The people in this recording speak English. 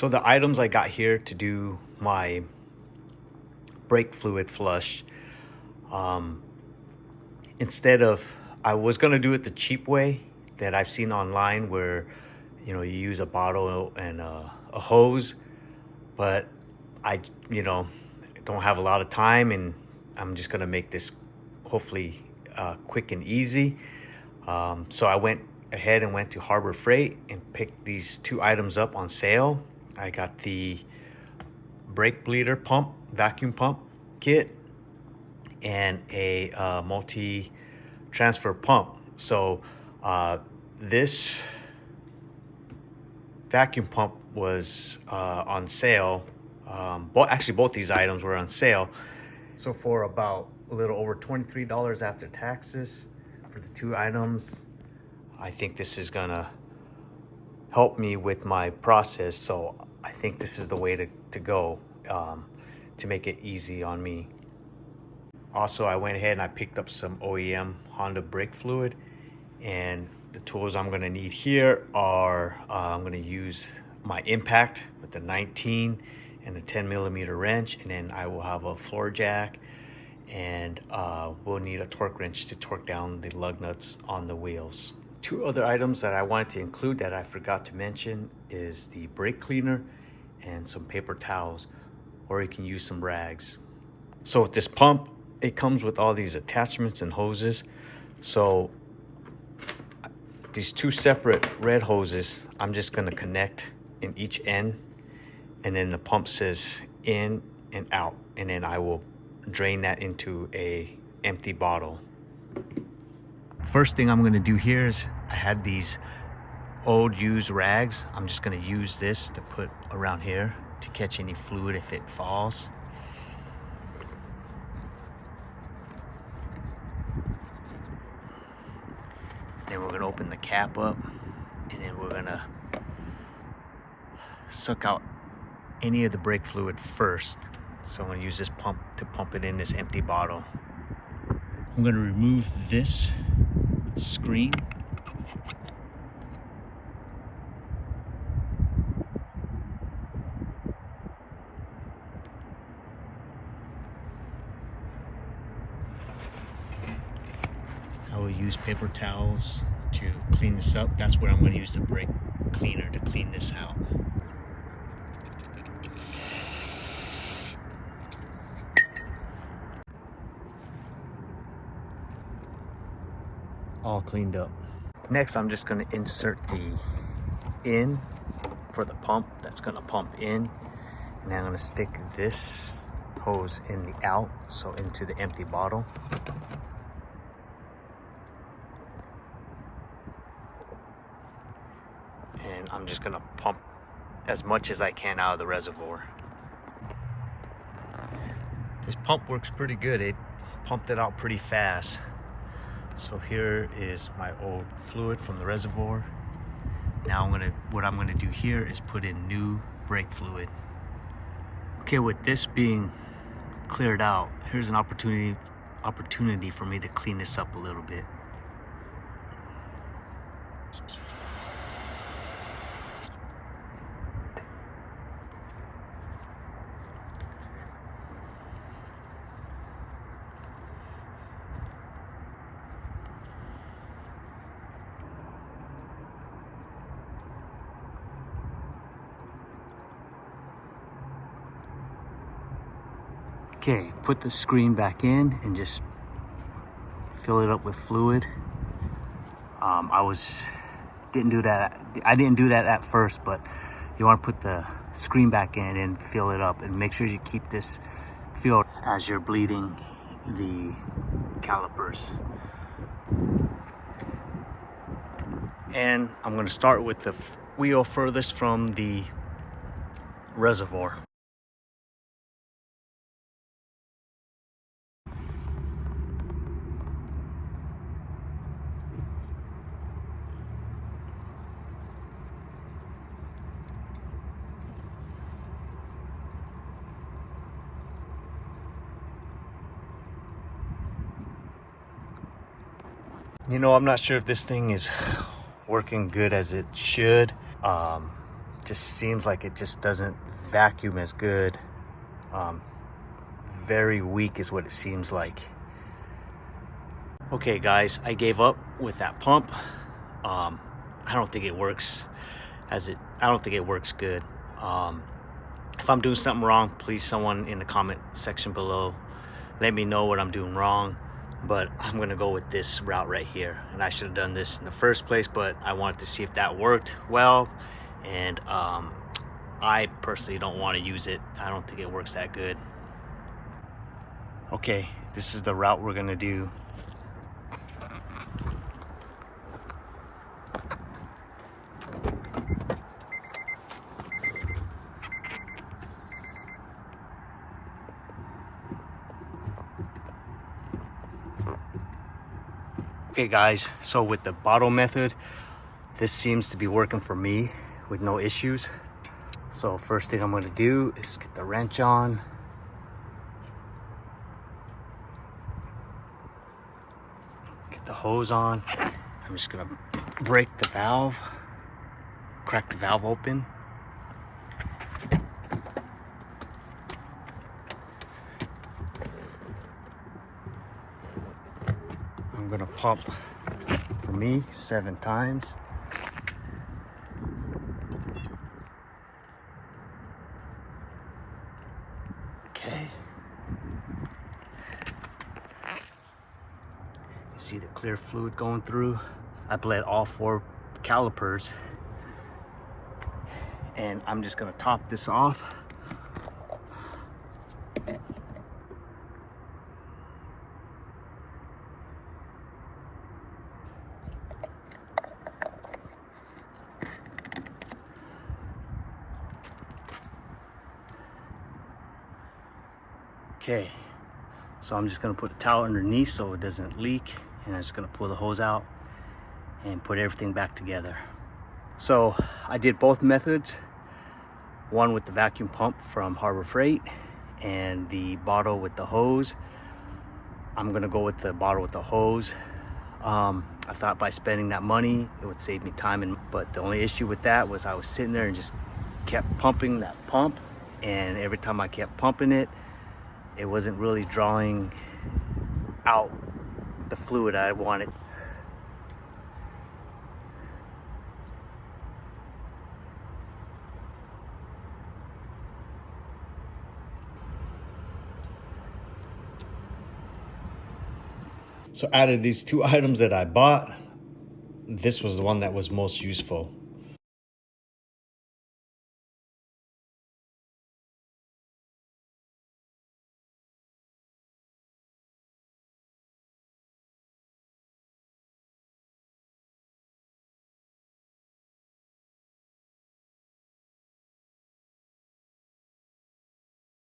So the items I got here to do my brake fluid flush, instead of, I was gonna do it the cheap way that I've seen online where, you use a bottle and a hose, but I, don't have a lot of time, and I'm just gonna make this hopefully quick and easy. So I went ahead and went to Harbor Freight and picked these two items up on sale. I got the brake bleeder pump, vacuum pump kit, and a multi-transfer pump. So this vacuum pump was on sale. Actually, both these items were on sale. So for about a little over $23 after taxes for the two items, I think this is gonna help me with my process. So I think this is the way to go to make it easy on me. Also, I went ahead and I picked up some OEM Honda brake fluid, and the tools I'm gonna need here are, I'm gonna use my impact with the 19 and a 10mm wrench, and then I will have a floor jack, and we'll need a torque wrench to torque down the lug nuts on the wheels. Two other items that I wanted to include that I forgot to mention is the brake cleaner and some paper towels, or you can use some rags. So with this pump, it comes with all these attachments and hoses. So these two separate red hoses, I'm just gonna connect in each end, and then the pump says in and out, and then I will drain that into a empty bottle. First thing I'm gonna do here is, I had these old used rags. I'm just gonna use this to put around here to catch any fluid if it falls. Then we're gonna open the cap up, and then we're gonna suck out any of the brake fluid first. So I'm gonna use this pump to pump it in this empty bottle. I'm gonna remove this screen. I will use paper towels to clean this up. That's where I'm going to use the brake cleaner to clean this out. All cleaned up. Next, I'm just going to insert the in for the pump that's going to pump in, and then I'm going to stick this hose in the out, so into the empty bottle. And I'm just gonna pump as much as I can out of the reservoir. This pump works pretty good. It pumped it out pretty fast. So here is my old fluid from the reservoir. Now what I'm gonna do here is put in new brake fluid. Okay, with this being cleared out, here's an opportunity for me to clean this up a little bit. Okay, put the screen back in and just fill it up with fluid. I didn't do that at first, but you want to put the screen back in and fill it up, and make sure you keep this filled as you're bleeding the calipers. And I'm going to start with the wheel furthest from the reservoir. I'm not sure if this thing is working good as it should. just seems like it just doesn't vacuum as good. Very weak is what it seems like. Okay guys, I gave up with that pump. I don't think it works I don't think it works good. If I'm doing something wrong, please someone in the comment section below let me know what I'm doing wrong, but I'm gonna go with this route right here. And I should have done this in the first place, but I wanted to see if that worked well, and I personally don't want to use it. I don't think it works that good. Okay, this is the route we're gonna do. Okay guys, so with the bottle method, this seems to be working for me with no issues. So first thing I'm going to do is get the wrench on. Get the hose on. I'm just going to break the valve, crack the valve open. I'm going to pump, for me, 7 times. Okay. See the clear fluid going through. I bled all 4 calipers, and I'm just going to top this off. Okay, so I'm just gonna put a towel underneath so it doesn't leak, and I'm just gonna pull the hose out and put everything back together. So I did both methods, one with the vacuum pump from Harbor Freight and the bottle with the hose. I'm gonna go with the bottle with the hose. I thought by spending that money it would save me time, but the only issue with that was I was sitting there and just kept pumping that pump, and every time I kept pumping it, it wasn't really drawing out the fluid I wanted. So out of these 2 items that I bought, this was the one that was most useful.